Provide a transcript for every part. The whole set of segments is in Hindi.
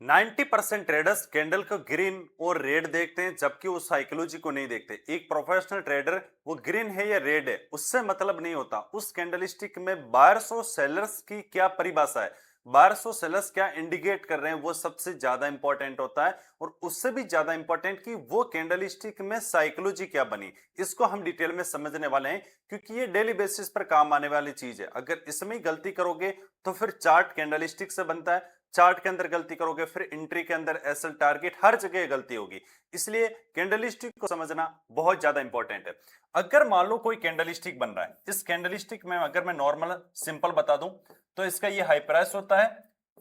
90% ट्रेडर्स कैंडल को ग्रीन और रेड देखते हैं जबकि वो साइकोलॉजी को नहीं देखते। एक प्रोफेशनल ट्रेडर वो ग्रीन है या रेड है उससे मतलब नहीं होता। उस कैंडलस्टिक में बायर्स और सेलर्स की क्या परिभाषा है, बायर्स और सेलर्स क्या इंडिकेट कर रहे हैं, वो सबसे ज्यादा इंपॉर्टेंट होता है। और उससे भी ज्यादा इंपॉर्टेंट कि वो कैंडलस्टिक में साइकोलॉजी क्या बनी, इसको हम डिटेल में समझने वाले हैं क्योंकि ये डेली बेसिस पर काम आने वाली चीज है। अगर इसमें ही गलती करोगे तो फिर चार्ट कैंडलस्टिक से बनता है, चार्ट के अंदर गलती करोगे फिर एंट्री के अंदर एसएल टारगेट हर जगह गलती होगी। इसलिए कैंडलस्टिक को समझना बहुत ज्यादा इंपॉर्टेंट है। अगर मान लो कोई कैंडलस्टिक बन रहा है, इस कैंडलस्टिक में अगर मैं नॉर्मल सिंपल बता दूं तो इसका ये हाई प्राइस होता है,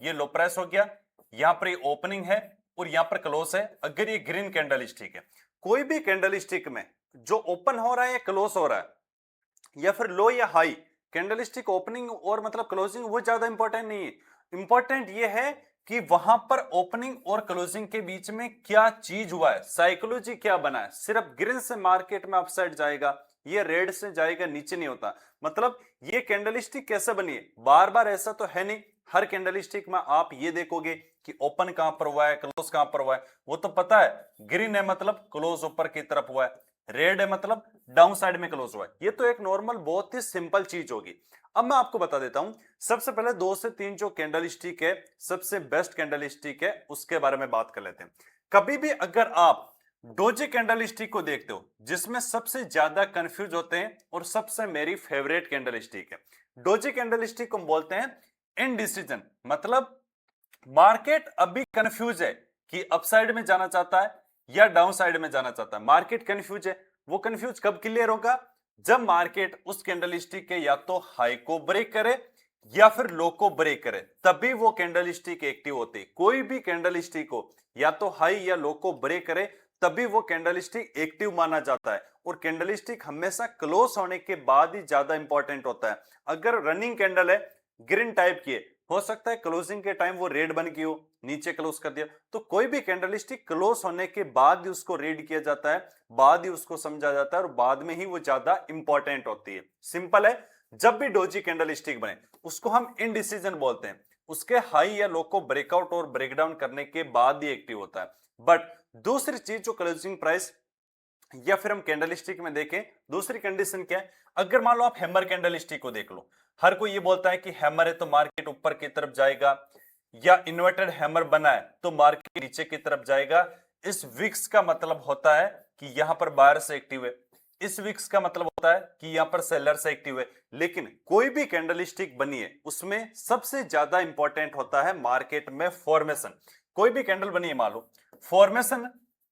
ये लो प्राइस हो गया, यहां पर ये ओपनिंग है और यहां पर क्लोज है। अगर ये ग्रीन कैंडलस्टिक है, कोई भी कैंडलस्टिक में जो ओपन हो रहा है या क्लोज हो रहा है या फिर लो या हाई, कैंडलस्टिक ओपनिंग और मतलब क्लोजिंग वो ज्यादा इंपॉर्टेंट नहीं है। इंपॉर्टेंट ये है कि वहां पर ओपनिंग और क्लोजिंग के बीच में क्या चीज हुआ है, साइकोलॉजी क्या बना है। सिर्फ ग्रीन से मार्केट में अपसाइड जाएगा, ये रेड से जाएगा नीचे नहीं होता। मतलब ये कैंडलस्टिक कैसे बनी है, बार बार ऐसा तो है नहीं। हर कैंडलस्टिक में आप ये देखोगे कि ओपन कहां पर हुआ है, क्लोज कहां पर हुआ है, वो तो पता है। ग्रीन है मतलब क्लोज ऊपर की तरफ हुआ है, रेड है मतलब डाउन साइड में क्लोज हुआ है। ये तो एक नॉर्मल बहुत ही सिंपल चीज होगी। अब मैं आपको बता देता हूं, सबसे पहले दो से तीन जो कैंडल स्टिक है, सबसे बेस्ट कैंडल स्टिक है, उसके बारे में बात कर लेते हैं। कभी भी अगर आप डोजी कैंडल स्टिक को देखते हो, जिसमें सबसे ज्यादा कंफ्यूज होते हैं और सबसे मेरी फेवरेट कैंडल स्टिक है, डोजी कैंडल स्टिक को हम बोलते हैं इनडिसीजन। मतलब मार्केट अभी कंफ्यूज है कि अपसाइड में जाना चाहता है या डाउन साइड में जाना चाहता है। मार्केट कंफ्यूज है, वो कंफ्यूज कब क्लियर होगा, जब मार्केट उस कैंडलस्टिक के या तो हाई को ब्रेक करे या फिर लो को ब्रेक करे, तभी वो कैंडलस्टिक एक्टिव होती है। कोई भी कैंडलस्टिक हो या तो हाई या लो को ब्रेक करे तभी वो कैंडलस्टिक एक्टिव माना जाता है। और कैंडलस्टिक हमेशा क्लोज होने के बाद ही ज्यादा इंपॉर्टेंट होता है। अगर रनिंग कैंडल है, ग्रीन टाइप की है, हो सकता है क्लोजिंग के टाइम वो रेड बन गई हो, नीचे क्लोज कर दिया, तो कोई भी कैंडलस्टिक क्लोज होने के बाद ही उसको रीड किया जाता है, बाद ही उसको समझा जाता है और बाद में ही वो ज्यादा इंपॉर्टेंट होती है। सिंपल है। जब भी डोजी कैंडलस्टिक बने उसको हम इनडिसीजन बोलते हैं, उसके हाई या लो को ब्रेकआउट और ब्रेकडाउन करने के बाद ही एक्टिव होता है। बट दूसरी चीज जो क्लोजिंग प्राइस या फिर हम कैंडलस्टिक में देखें, दूसरी कंडीशन क्या है, अगर मान लो आप हैमर कैंडलस्टिक को देख लो, हर कोई ये बोलता है कि हैमर है तो मार्केट ऊपर की तरफ जाएगा, या इन्वर्टेड हैमर बना है तो मार्केट नीचे की तरफ जाएगा। इस विक्स का मतलब होता है कि यहां पर बायर से एक्टिव है, इस विक्स का मतलब होता है कि यहां पर सेलर से एक्टिव है। लेकिन कोई भी कैंडलस्टिक बनी है उसमें सबसे ज्यादा इंपॉर्टेंट होता है मार्केट में फॉर्मेशन। कोई भी कैंडल बनी है मान लो, फॉर्मेशन,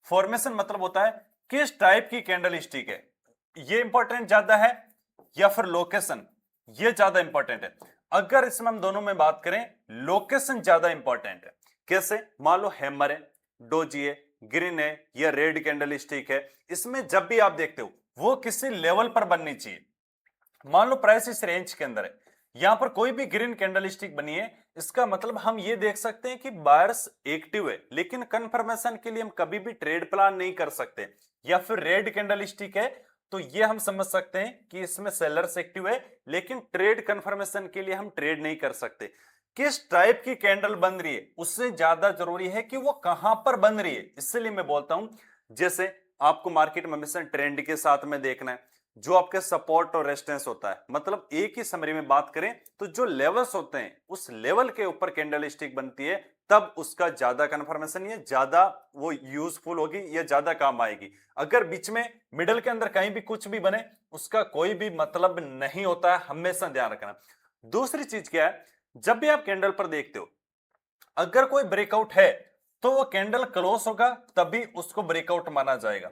फॉर्मेशन मतलब होता है किस टाइप की कैंडल स्टिक है, ये इंपॉर्टेंट ज्यादा है या फिर लोकेशन, ये ज्यादा इंपॉर्टेंट है। अगर इसमें हम दोनों में बात करें, लोकेशन ज्यादा इंपॉर्टेंट है। कैसे, मान लो हैमर है, डोजी है, ग्रीन है या रेड कैंडल स्टिक है, इसमें जब भी आप देखते हो वो किसी लेवल पर बननी चाहिए। मान लो प्राइस इस रेंज के अंदर है, यहां पर कोई भी ग्रीन कैंडलस्टिक बनी है, इसका मतलब हम ये देख सकते हैं कि बायर्स एक्टिव है। लेकिन कंफर्मेशन के लिए हम कभी भी ट्रेड प्लान नहीं कर सकते। या फिर रेड कैंडलस्टिक है तो ये हम समझ सकते हैं कि इसमें सेलर्स एक्टिव है, लेकिन ट्रेड कंफर्मेशन के लिए हम ट्रेड नहीं कर सकते। किस टाइप की कैंडल बन रही है उससे ज्यादा जरूरी है कि वो कहां पर बन रही है। इसलिए मैं बोलता हूं, जैसे आपको मार्केट में हमेशा ट्रेंड के साथ में देखना है, जो आपके सपोर्ट और रेजिस्टेंस होता है। मतलब एक ही समरी में बात करें तो जो लेवल्स होते हैं उस लेवल के ऊपर कैंडल स्टिक बनती है, तब उसका ज्यादा कंफर्मेशन या ज्यादा वो यूजफुल होगी या ज्यादा काम आएगी। अगर बीच में मिडल के अंदर कहीं भी कुछ भी बने उसका कोई भी मतलब नहीं होता है, हमेशा ध्यान रखना। दूसरी चीज क्या है, जब भी आप कैंडल पर देखते हो, अगर कोई ब्रेकआउट है तो वो कैंडल क्लोज होगा तभी उसको ब्रेकआउट माना जाएगा,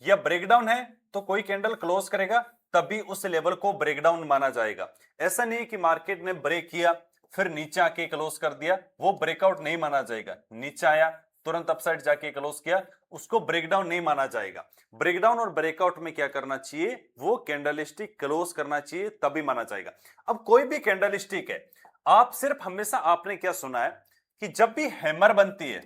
या ब्रेकडाउन है तो कोई कैंडल क्लोज करेगा तभी उस लेवल को ब्रेकडाउन माना जाएगा। ऐसा नहीं कि मार्केट ने ब्रेक किया फिर नीचे आके क्लोज कर दिया, वो ब्रेकआउट नहीं माना जाएगा। नीचे आया तुरंत अपसाइड जाके क्लोज किया, उसको ब्रेकडाउन नहीं माना जाएगा। ब्रेकडाउन और ब्रेकआउट में क्या करना चाहिए, वो कैंडलस्टिक क्लोज करना चाहिए तभी माना जाएगा। अब कोई भी कैंडलस्टिक है, आप सिर्फ हमेशा आपने क्या सुना है कि जब भी हैमर बनती है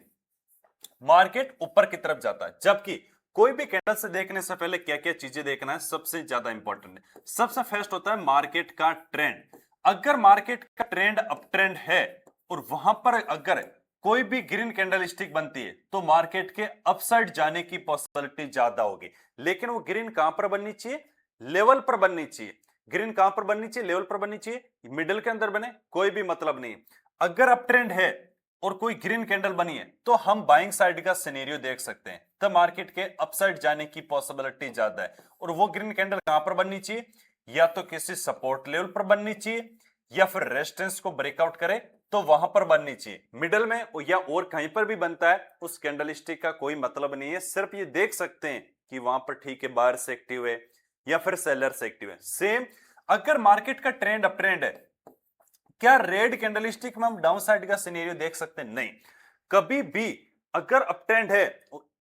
मार्केट ऊपर की तरफ जाता है। जबकि कोई भी कैंडल से देखने से पहले क्या क्या चीजें देखना है, सबसे ज्यादा इंपॉर्टेंट है। सबसे फर्स्ट होता है मार्केट का ट्रेंड। अगर मार्केट का ट्रेंड अप ट्रेंड है और वहां पर अगर कोई भी ग्रीन कैंडल स्टिक बनती है तो मार्केट के अपसाइड जाने की पॉसिबिलिटी ज्यादा होगी। लेकिन वो ग्रीन कहां पर बननी चाहिए? लेवल पर बननी चाहिए। ग्रीन कहां पर बननी चाहिए? लेवल पर बननी चाहिए। मिडिल के अंदर बने कोई भी मतलब नहीं। अगर अप ट्रेंड है और कोई ग्रीन कैंडल बनी है तो हम बाइंग साइड का सिनेरियो देख सकते हैं, तब मार्केट के अपसाइड जाने की पॉसिबिलिटी ज्यादा है। और वो ग्रीन कैंडल कहां पर बननी चाहिए? या तो किसी सपोर्ट लेवल पर बननी चाहिए या फिर रेजिस्टेंस को ब्रेकआउट करे तो वहां पर बननी चाहिए। मिडल में या और कहीं पर भी बनता है उस कैंडल स्टिक का कोई मतलब नहीं है। सिर्फ ये देख सकते हैं कि वहां पर ठीक है बायर्स एक्टिव है या फिर सेलर्स एक्टिव है। सेम अगर मार्केट का ट्रेंड अप ट्रेंड है, क्या रेड कैंडलस्टिक में हम डाउन साइड का सिनेरियो देख सकते हैं? नहीं। कभी भी अगर अप ट्रेंड है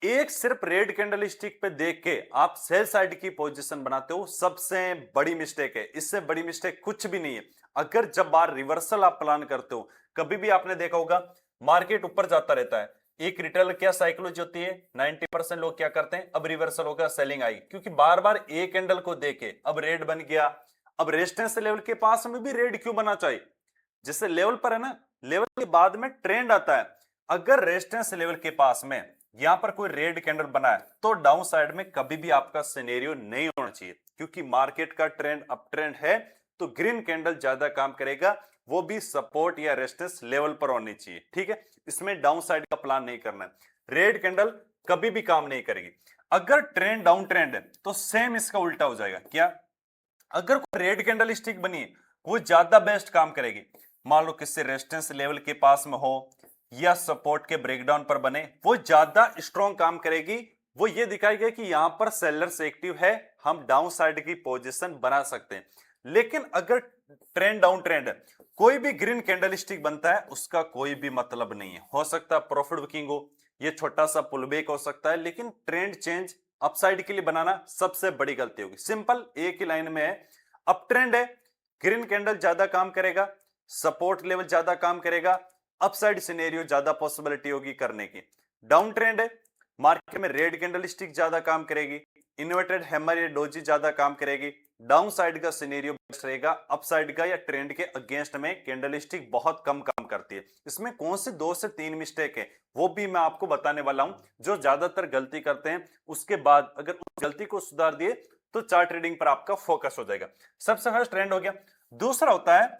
एक सिर्फ रेड कैंडलस्टिक पे देख के आप सेल साइड की पोजीशन बनाते हो, सबसे बड़ी मिस्टेक है। इससे बड़ी मिस्टेक कुछ भी नहीं है। अगर जब बार रिवर्सल आप प्लान करते हो, कभी भी आपने देखा होगा मार्केट ऊपर जाता रहता है, एक रिटेल क्या साइकोलॉजी होती है, 90% लोग क्या करते हैं, अब रिवर्सल होगा सेलिंग आई, क्योंकि बार बार एक कैंडल को देखे अब रेड बन गया। अब रेजिस्टेंस लेवल के पास में भी रेड क्यों बना चाहिए? जिससे लेवल पर है ना, लेवल के बाद में ट्रेंड आता है। अगर रेजिस्टेंस लेवल के पास में यहां पर कोई रेड कैंडल बना है तो डाउन साइड में कभी भी आपका सिनेरियो नहीं होना चाहिए, क्योंकि मार्केट का ट्रेंड अप ट्रेंड है तो ग्रीन कैंडल ज्यादा काम करेगा, वो भी सपोर्ट या रेजिस्टेंस लेवल पर होनी चाहिए। ठीक है, इसमें डाउन साइड का प्लान नहीं करना है। रेड कैंडल कभी भी काम नहीं करेगी। अगर ट्रेंड डाउन ट्रेंड है तो सेम इसका उल्टा हो जाएगा। क्या? अगर कोई रेड कैंडल स्टिक बनी है वो ज्यादा बेस्ट काम करेगी। मान लो किसी रेजिस्टेंस लेवल के पास में हो या सपोर्ट के ब्रेकडाउन पर बने, वो ज्यादा स्ट्रॉन्ग काम करेगी। वो ये दिखाएगा कि यहां पर सेलर्स एक्टिव है, हम डाउन साइड की पोजीशन बना सकते हैं। लेकिन अगर ट्रेंड डाउन ट्रेंड है, कोई भी ग्रीन कैंडल स्टिक बनता है उसका कोई भी मतलब नहीं है। हो सकता है प्रॉफिट बुकिंग हो, ये छोटा सा पुल बैक हो सकता है, लेकिन ट्रेंड चेंज अपसाइड के लिए बनाना सबसे बड़ी गलती होगी। सिंपल एक ही लाइन में है, अप ट्रेंड है ग्रीन कैंडल ज्यादा काम करेगा, सपोर्ट लेवल ज्यादा काम करेगा, अपसाइड सिनेरियो ज्यादा पॉसिबिलिटी होगी करने की। डाउन ट्रेंड है, मार्केट में रेड कैंडल स्टिक ज्यादा काम करेगी, इन्वर्टेड हैमर या डोजी ज्यादा काम करेगी। डाउन साइड का सिनेरियो बेस्ट रहेगा, अपसाइड का या ट्रेंड के अगेंस्ट में कैंडल स्टिक बहुत कम काम करती है। इसमें कौन से 2 से 3 मिस्टेक है वो भी मैं आपको बताने वाला हूं, जो ज्यादातर गलती करते हैं। उसके बाद अगर उस गलती को सुधार दिए तो चार्ट ट्रेडिंग पर आपका फोकस हो जाएगा। सबसे फर्स्ट ट्रेंड हो गया। दूसरा होता है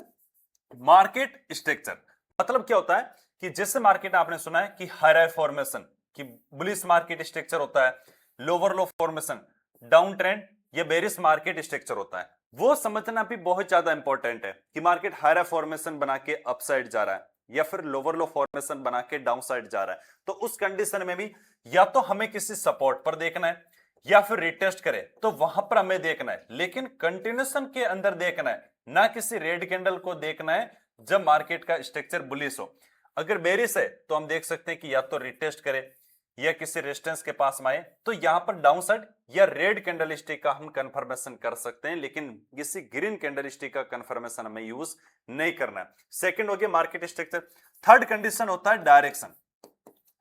मार्केट स्ट्रक्चर। मतलब क्या होता है कि जैसे मार्केट आपने सुना है कि हाई फॉर्मेशन, कि बुलिश मार्केट स्ट्रक्चर होता है, लोअर लो फॉर्मेशन, डाउन ट्रेंड या बेरिश मार्केट स्ट्रक्चर होता है। वो समझना भी बहुत ज्यादा इंपॉर्टेंट है कि मार्केट हाई फॉर्मेशन बना के अपसाइड जा रहा है या फिर लोअर लो फॉर्मेशन बना के डाउन साइड जा रहा है। तो उस कंडीशन में भी या तो हमें किसी सपोर्ट पर देखना है या फिर रिटेस्ट करे तो वहां पर हमें देखना है, लेकिन कंटिन्यूएशन के अंदर देखना है, ना किसी रेड कैंडल को देखना है जब मार्केट का स्ट्रक्चर बुलिश हो। अगर बेरिश है तो हम देख सकते हैं कि या तो रिटेस्ट करे या किसी रेजिस्टेंस के पास में आए तो यहां पर डाउन साइड या रेड कैंडल स्टिक का हम कंफर्मेशन कर सकते हैं, लेकिन किसी ग्रीन कैंडल स्टिक का कंफर्मेशन हमें यूज नहीं करना है। सेकंड हो गया मार्केट स्ट्रक्चर। थर्ड कंडीशन होता है डायरेक्शन।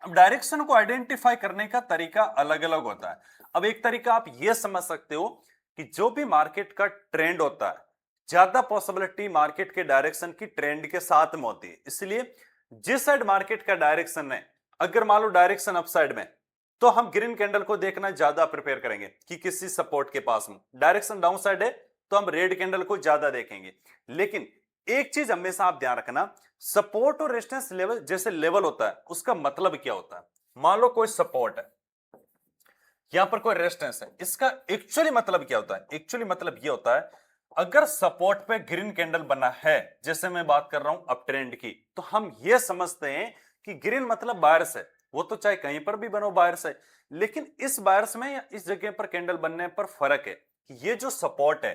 अब डायरेक्शन को आइडेंटिफाई करने का तरीका अलग अलग होता है। अब एक तरीका आप यह समझ सकते हो कि जो भी मार्केट का ट्रेंड होता है ज्यादा पॉसिबिलिटी मार्केट के डायरेक्शन की ट्रेंड के साथ में होती है। इसलिए जिस साइड मार्केट का डायरेक्शन है, अगर मान लो डायरेक्शन अप साइड में, तो हम ग्रीन कैंडल को देखना ज्यादा प्रिपेयर करेंगे कि किसी सपोर्ट के पास में। डायरेक्शन डाउन साइड है तो हम रेड कैंडल को ज्यादा देखेंगे। लेकिन एक चीज हमेशा आप ध्यान रखना, सपोर्ट और रेजिस्टेंस लेवल जैसे लेवल होता है उसका मतलब क्या होता है। मान लो कोई सपोर्ट है, यहां पर कोई रेजिस्टेंस है, इसका एक्चुअली मतलब क्या होता है? एक्चुअली मतलब यह होता है अगर सपोर्ट पे ग्रीन कैंडल बना है, जैसे मैं बात कर रहा हूं अप ट्रेंड की, तो हम ये समझते हैं कि ग्रीन मतलब बायर्स है। वो तो चाहे कहीं पर भी बनो बायर्स है, लेकिन इस बायर्स में या इस जगह पर कैंडल बनने पर फर्क है कि ये जो सपोर्ट है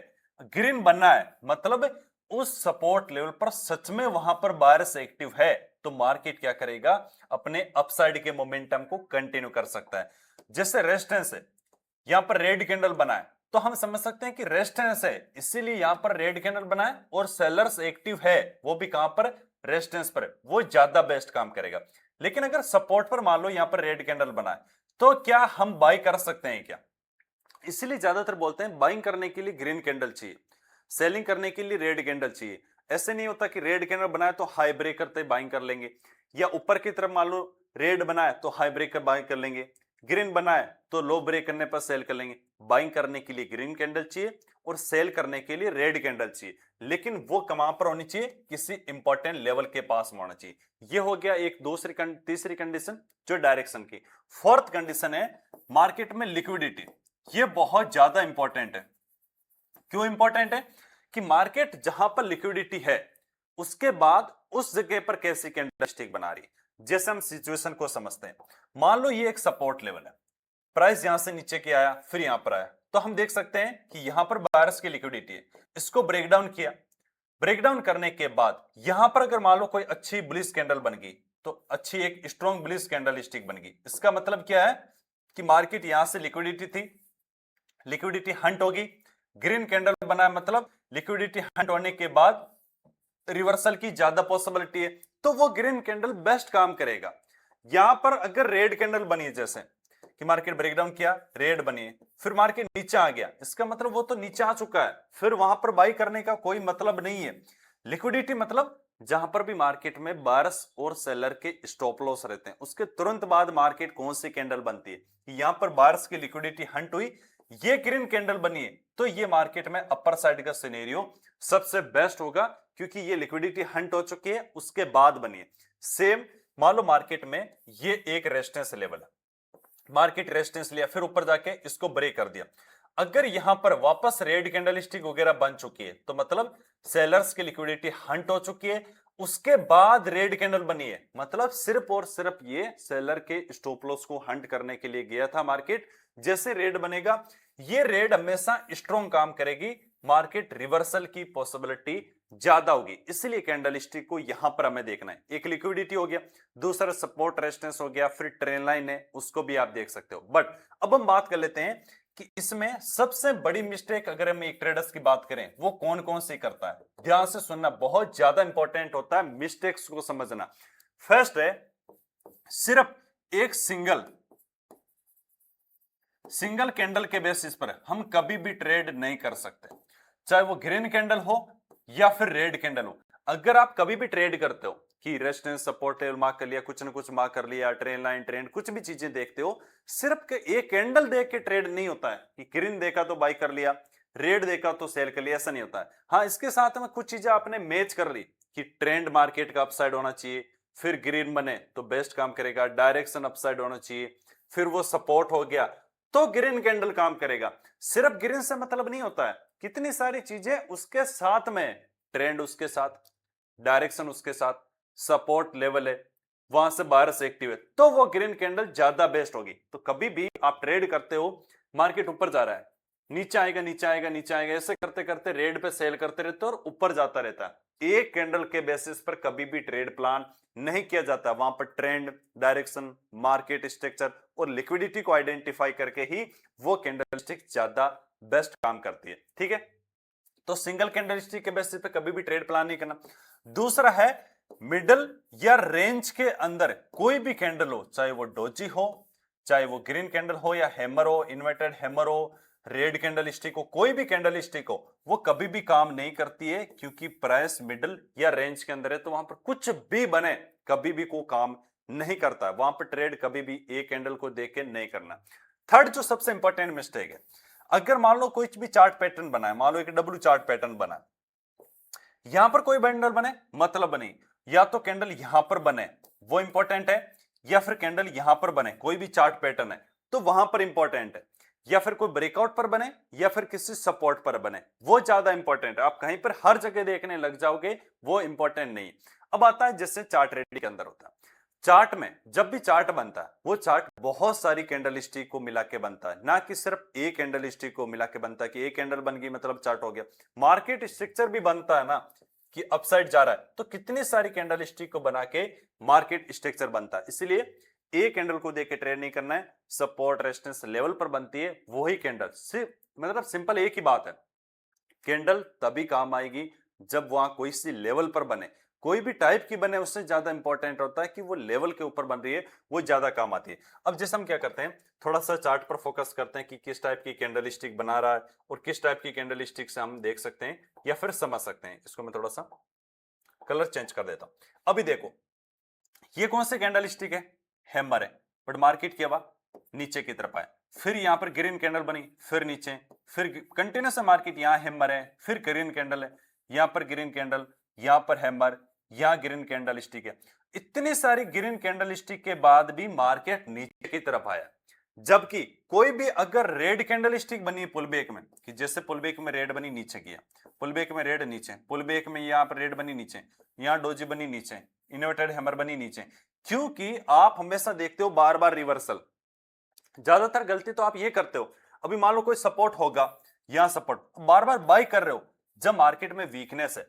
ग्रीन बनना है, मतलब उस सपोर्ट लेवल पर सच में वहां पर बायर्स एक्टिव है, तो मार्केट क्या करेगा, अपने अपसाइड के मोमेंटम को कंटिन्यू कर सकता है। जैसे रेजिस्टेंस है, यहां पर रेड कैंडल बना है तो हम समझ सकते हैं कि रेजिस्टेंस है इसीलिए यहां पर रेड कैंडल बना है, और सेलर्स एक्टिव है वो भी कहां पर, रेजिस्टेंस पर, वो ज्यादा बेस्ट काम करेगा। लेकिन अगर सपोर्ट पर मान लो यहां पर रेड कैंडल बना है तो क्या हम बाय कर सकते हैं क्या? इसलिए ज्यादातर बोलते हैं बाइंग करने के लिए ग्रीन कैंडल चाहिए, सेलिंग करने के लिए रेड कैंडल चाहिए। ऐसे नहीं होता कि रेड कैंडल बनाए तो हाई ब्रेक करते बाइंग कर लेंगे। या ऊपर की तरफ मान लो रेड बना है तो हाई ब्रेक बाय कर लेंगे, ग्रीन बना है तो लो ब्रेक करने पर सेल कर लेंगे। बाइंग करने के लिए ग्रीन कैंडल चाहिए और सेल करने के लिए रेड कैंडल चाहिए, लेकिन वो कहां पर होनी चाहिए, किसी इंपॉर्टेंट लेवल के पास होना चाहिए। ये हो गया एक तीसरी कंडीशन जो डायरेक्शन की। फोर्थ कंडीशन है मार्केट में लिक्विडिटी। ये बहुत ज्यादा इंपॉर्टेंट है। क्यों इंपॉर्टेंट है कि मार्केट जहां पर लिक्विडिटी है उसके बाद उस जगह पर कैसी कैंडलस्टिक बना रही है। जैसे हम सिचुएशन को समझते हैं, मान लो ये एक सपोर्ट लेवल है, प्राइस यहां से नीचे के आया फिर यहां पर आया, तो हम देख सकते हैं कि यहां पर बायर्स की लिक्विडिटी है। इसको ब्रेक डाउन किया, ब्रेक डाउन करने के बाद यहां पर अगर मान लो कोई अच्छी बुलिश कैंडल बन गई तो अच्छी एक स्ट्रॉन्ग बुलिश कैंडल स्टिक बन गई। इसका मतलब क्या है कि मार्केट यहां से लिक्विडिटी थी, लिक्विडिटी हंट होगी, ग्रीन कैंडल बना है मतलब लिक्विडिटी हंट होने के बाद रिवर्सल की ज्यादा पॉसिबिलिटी है, तो वो ग्रीन कैंडल बेस्ट काम करेगा। यहां पर अगर रेड कैंडल बनी जैसे कि मार्केट ब्रेकडाउन किया, रेड बनी, फिर मार्केट नीचे आ गया, इसका मतलब वो तो नीचे आ चुका है, फिर वहां पर बाई करने का कोई मतलब नहीं है। लिक्विडिटी मतलब जहां पर भी मार्केट में बायर्स और सेलर के स्टॉप लॉस रहते हैं उसके तुरंत बाद मार्केट कौन सी कैंडल बनती है, यहां पर बायर्स की लिक्विडिटी हंट हुई, ये ग्रीन कैंडल बनी है, तो ये मार्केट में अपर साइड का सिनेरियो सबसे बेस्ट होगा, क्योंकि ये लिक्विडिटी हंट हो चुकी है उसके बाद बनी है। सेम मान लो मार्केट में ये एक रेजिस्टेंस लेवल है, मार्केट रेजिस्टेंस लिया फिर ऊपर जाके इसको ब्रेक कर दिया, अगर यहां पर वापस रेड कैंडलस्टिक वगैरह बन चुकी है तो मतलब सेलर्स की लिक्विडिटी हंट हो चुकी है, उसके बाद रेड कैंडल बनी है, मतलब सिर्फ और सिर्फ ये सेलर के स्टॉप लॉस को हंट करने के लिए गया था मार्केट। जैसे रेड बनेगा, ये रेड हमेशा स्ट्रॉन्ग काम करेगी, मार्केट रिवर्सल की पॉसिबिलिटी ज्यादा होगी, इसलिए कैंडलस्टिक को यहां पर हमें देखना है। एक लिक्विडिटी हो गया, दूसरा सपोर्ट रेजिस्टेंस हो गया, फिर ट्रेन लाइन है उसको भी आप देख सकते हो। बट अब हम बात कर लेते हैं कि इसमें सबसे बड़ी मिस्टेक अगर हम एक ट्रेडर्स की बात करें वो कौन कौन सी करता है, ध्यान से सुनना, बहुत ज्यादा इंपॉर्टेंट होता है मिस्टेक्स को समझना। फर्स्ट है सिर्फ एक सिंगल कैंडल के बेसिस पर हम कभी भी ट्रेड नहीं कर सकते, चाहे वो ग्रीन कैंडल हो या फिर रेड कैंडल हो। अगर आप कभी भी ट्रेड करते हो कि रेजिस्टेंस सपोर्ट लेवल मार्क कर लिया, कुछ ना कुछ मार्क कर लिया, ट्रेन लाइन ट्रेंड कुछ भी चीजें देखते हो, सिर्फ एक कैंडल देख के ट्रेड नहीं होता है कि ग्रीन देखा तो बाई कर लिया, रेड देखा तो सेल कर लिया, ऐसा नहीं होता है। हाँ, इसके साथ में कुछ चीजें आपने मैच कर ली कि ट्रेंड मार्केट का अपसाइड होना चाहिए, फिर ग्रीन बने तो बेस्ट काम करेगा, डायरेक्शन अपसाइड होना चाहिए, फिर वो सपोर्ट हो गया तो ग्रीन कैंडल काम करेगा। सिर्फ ग्रीन से मतलब नहीं होता है, कितनी सारी चीजें उसके साथ में, ट्रेंड उसके साथ, डायरेक्शन उसके साथ, सपोर्ट लेवल है, वहां से बायर्स एक्टिव है, तो वो ग्रीन कैंडल ज्यादा बेस्ट होगी। तो कभी भी आप ट्रेड करते हो, मार्केट ऊपर जा रहा है, नीचे आएगा नीचे आएगा नीचे आएगा, ऐसे करते करते रेड पे सेल करते रहते हो और ऊपर जाता रहता है। एक कैंडल के बेसिस पर कभी भी ट्रेड प्लान नहीं किया जाता, वहां पर ट्रेंड, डायरेक्शन, मार्केट स्ट्रक्चर और लिक्विडिटी को आइडेंटिफाई करके ही वो कैंडलस्टिक ज्यादा बेस्ट काम करती है। ठीक है, तो सिंगल कैंडलस्टिक के बेसिस पे कभी भी ट्रेड प्लान नहीं करना। दूसरा है मिडल या रेंज के अंदर कोई भी कैंडल हो, चाहे वो डोजी हो, चाहे वो ग्रीन कैंडल हो या हैमर हो, इन्वर्टेड हैमर हो, रेड कैंडल स्टिक हो, कोई भी कैंडल स्टिक हो, वो कभी भी काम नहीं करती है, क्योंकि प्राइस मिडल या रेंज के अंदर है, तो वहां पर कुछ भी बने कभी भी को काम नहीं करता है, वहां पर ट्रेड कभी भी एक कैंडल को देख के नहीं करना। थर्ड जो सबसे इंपॉर्टेंट मिस्टेक है, अगर मान लो कोई भी चार्ट पैटर्न बना है, मान लो एक डब्ल्यू चार्ट पैटर्न बना है, यहां पर कोई कैंडल बने मतलब नहीं, या तो कैंडल यहां पर बने वो इंपॉर्टेंट है, या फिर कैंडल यहां पर बने, कोई भी चार्ट पैटर्न है तो वहां पर इंपॉर्टेंट है, या फिर कोई ब्रेकआउट पर बने या फिर किसी सपोर्ट पर बने, वो ज्यादा इंपॉर्टेंट है। आप कहीं पर हर जगह देखने लग जाओगे वो इंपॉर्टेंट नहीं। अब आता है जैसे चार्ट रेडी के अंदर होता है, चार्ट में जब भी चार्ट बनता है वो चार्ट बहुत सारी कैंडल स्टिक को मिला के बनता है, ना कि सिर्फ एक कैंडल स्टिक को मिला के बनता है कि एक कैंडल बन गई मतलब चार्ट हो गया। मार्केट स्ट्रक्चर भी बनता है ना कि अपसाइड जा रहा है, तो कितनी सारी कैंडल स्टिक को बना के मार्केट स्ट्रक्चर बनता है। इसलिए एक कैंडल को देख के ट्रेड नहीं करना है, सपोर्ट रेजिस्टेंस लेवल पर बनती है वही कैंडल, सिर्फ मतलब सिंपल एक ही बात है, कैंडल तभी काम आएगी जब वहां कोई सी लेवल पर बने, कोई भी टाइप की बने उससे ज्यादा इंपॉर्टेंट होता है कि वो लेवल के ऊपर बन रही है, वो ज्यादा काम आती है। अब जैसे हम क्या करते हैं, थोड़ा सा चार्ट पर फोकस करते हैं कि किस टाइप की कैंडल स्टिक बना रहा है और किस टाइप की कैंडल स्टिक से हम देख सकते हैं या फिर समझ सकते हैं। इसको मैं थोड़ा सा कलर चेंज कर देता हूं। अभी देखो ये कौन से कैंडल स्टिक है? हैमर है। बट मार्केट क्या हुआ? नीचे की तरफ आया। फिर यहां पर ग्रीन कैंडल बनी, फिर नीचे, फिर कंटिन्यूस मार्केट, यहां हैमर है, फिर ग्रीन कैंडल है, यहां पर ग्रीन कैंडल, यहां पर हैमर, यहां ग्रीन कैंडल स्टिक है। इतनी सारी ग्रीन कैंडल स्टिक के बाद भी मार्केट नीचे की तरफ आया। जबकि कोई भी अगर रेड कैंडल स्टिक बनी पुलबैक में, कि जैसे पुलबैक में रेड बनी नीचे किया, पुलबैक में रेड नीचे, पुलबैक में यहां पर रेड बनी नीचे, यहां डोजी बनी नीचे, इन्वर्टेड हैमर बनी नीचे, क्योंकि आप हमेशा देखते हो बार बार रिवर्सल। ज्यादातर गलती तो आप ये करते हो, अभी मान लो कोई सपोर्ट होगा, यहां सपोर्ट बार बार बाई कर रहे हो, जब मार्केट में वीकनेस है,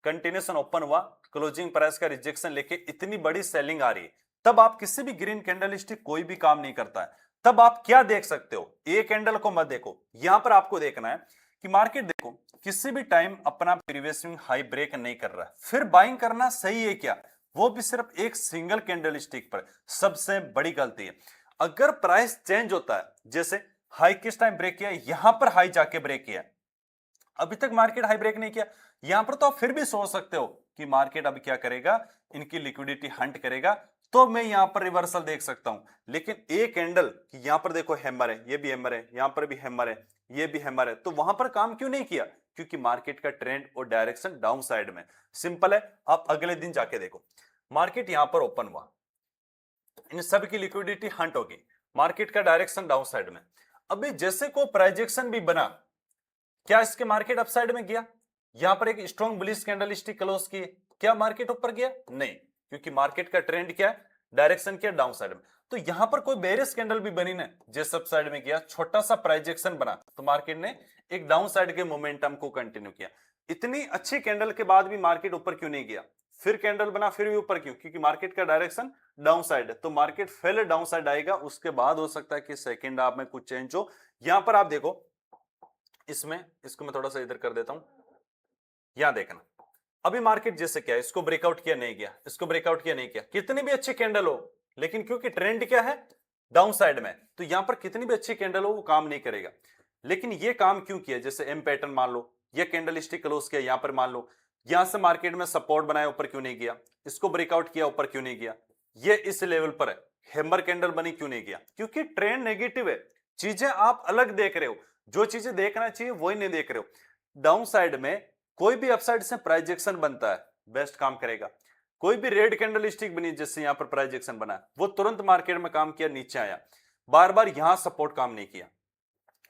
कंटिन्यूशन ओपन हुआ, क्लोजिंग प्राइस का रिजेक्शन लेके इतनी बड़ी सेलिंग आ रही है, तब आप किसी भी ग्रीन कैंडल स्टिक कोई भी काम नहीं करता है। तब आप क्या देख सकते हो? ए कैंडल को मत देखो, यहां पर आपको देखना है कि मार्केट देखो किसी भी टाइम अपना प्रीवियस हाई ब्रेक नहीं कर रहा है, फिर बाइंग करना सही है क्या? वो भी सिर्फ एक सिंगल कैंडल स्टिक पर। सबसे बड़ी गलती है अगर प्राइस चेंज होता है, जैसे हाई किस टाइम ब्रेक किया, यहां पर हाई जाके ब्रेक किया, अभी तक मार्केट हाई ब्रेक नहीं किया, यहां पर तो आप फिर भी सोच सकते हो कि मार्केट अब क्या करेगा, इनकी लिक्विडिटी हंट करेगा, तो मैं यहां पर रिवर्सल देख सकता हूं। लेकिन ए कैंडल यहां पर देखो हैमर है, ये भी हैमर है, यहां पर भी हैमर है, ये भी हैमर है, तो वहां पर काम क्यों नहीं किया? क्योंकि मार्केट का ट्रेंड और डायरेक्शन डाउन साइड में। सिंपल है, आप अगले दिन जाके देखो, मार्केट यहां पर ओपन हुआ, इन सब की लिक्विडिटी हंट होगी, मार्केट का डायरेक्शन डाउन साइड में। अभी जैसे को प्राइजेक्शन भी बना, क्या इसके मार्केट अपसाइड में गया? यहां पर एक strong bullish candle stick close की, क्या मार्केट ऊपर गया? नहीं, क्योंकि मार्केट का ट्रेंड क्या है? डायरेक्शन क्या? डाउन साइड में। तो यहां पर कोई बेरिश कैंडल भी बनी ना, जिस सब साइड में गया, छोटा सा प्राइजेक्शन बना, तो मार्केट ने एक डाउन साइड के मोमेंटम को कंटिन्यू किया। इतनी अच्छी कैंडल के बाद भी मार्केट ऊपर क्यों नहीं गया? फिर कैंडल बना, फिर भी ऊपर क्यों? क्योंकि मार्केट का डायरेक्शन डाउन साइड है, तो मार्केट पहले डाउन साइड आएगा, उसके बाद हो सकता है कि सेकेंड हाफ में कुछ चेंज हो। यहां पर आप देखो, इसमें इसको मैं थोड़ा सा इधर कर देता हूं, यहां देखना, अभी मार्केट जैसे क्या है, इसको ब्रेकआउट किया नहीं किया, इसको ब्रेकआउट किया नहीं किया, कितनी भी अच्छी कैंडल हो, लेकिन क्योंकि ट्रेंड क्या है? डाउन साइड में, तो यहां पर कितनी भी अच्छी कैंडल हो वो काम नहीं करेगा। लेकिन ये काम क्यों किया? जैसे एम पैटर्न मान लो, ये कैंडल स्टिक क्लोज किया, यहां पर मान लो, यहां से मार्केट में सपोर्ट बनाया, ऊपर क्यों नहीं गया? इसको ब्रेकआउट किया, ऊपर क्यों नहीं गया? ये इस लेवल पर है, हैमर कैंडल बनी, क्यों नहीं गया? क्योंकि ट्रेंड नेगेटिव है, चीजें आप अलग देख रहे हो, जो चीजें देखना चाहिए वही नहीं देख रहे हो। डाउन साइड में कोई भी अपसाइड से प्राइजेक्शन बनता है, बेस्ट काम करेगा। कोई भी रेड कैंडल स्टिक बनी, जैसे यहां पर प्राइजेक्शन बना, वो तुरंत मार्केट में काम किया, नीचे आया, बार बार यहां सपोर्ट काम नहीं किया,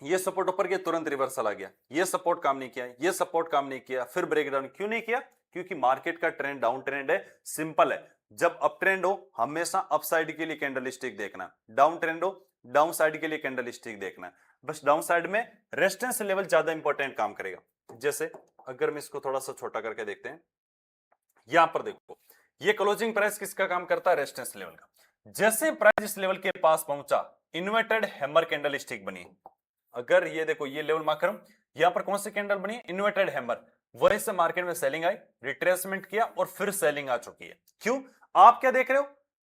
ये सपोर्ट ऊपर गया, तुरंत रिवर्सल आ गया, ये सपोर्ट काम नहीं किया, ये सपोर्ट काम नहीं किया, फिर ब्रेकडाउन क्यों नहीं किया? क्योंकि मार्केट का ट्रेंड डाउन ट्रेंड है। सिंपल है, जब अप ट्रेंड हो हमेशा अप साइड के लिए कैंडल स्टिक देखना, डाउन ट्रेंड हो डाउन साइड के लिए कैंडल स्टिक देखना। बस डाउन साइड में रेजिस्टेंस लेवल ज्यादा इंपॉर्टेंट काम करेगा। जैसे अगर मैं इसको थोड़ा सा छोटा करके देखते हैं, यहां पर देखो, ये क्लोजिंग प्राइस किसका काम करता है? रेजिस्टेंस लेवल का। जैसे प्राइस इस लेवल के पास पहुंचा, इन्वर्टेड हैमर कैंडल स्टिक बनी। अगर ये देखो, ये लेवल मार्क करो, यहां पर कौन सी कैंडल बनी? Inverted hammer. वहीं से मार्केट में सेलिंग आई, रिट्रेसमेंट किया और फिर सेलिंग आ चुकी है। क्यों? आप क्या देख रहे हो?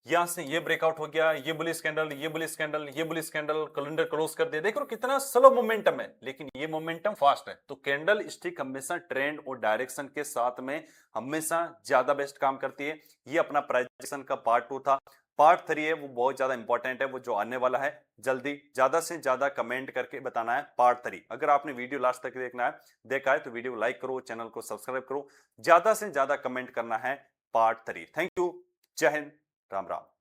यहां से ये ब्रेकआउट हो गया, ये बुलिश कैंडल, ये बुलिश कैंडल, ये बुलिश कैंडल, कैलेंडर क्लोज कर दिया, देखो कितना स्लो मोमेंटम है, लेकिन ये मोमेंटम फास्ट है। तो कैंडल स्टिक हमेशा ट्रेंड और डायरेक्शन के साथ में हमेशा ज्यादा बेस्ट काम करती है। ये अपना प्राइजेक्शन का पार्ट 2 था। पार्ट 3 है वो बहुत ज्यादा इंपॉर्टेंट है, वो जो आने वाला है जल्दी। ज्यादा से ज्यादा कमेंट करके बताना है पार्ट 3। अगर आपने वीडियो लास्ट तक देखा है तो वीडियो लाइक करो, चैनल को सब्सक्राइब करो, ज्यादा से ज्यादा कमेंट करना है पार्ट 3। थैंक यू, जय हिंद, राम राम।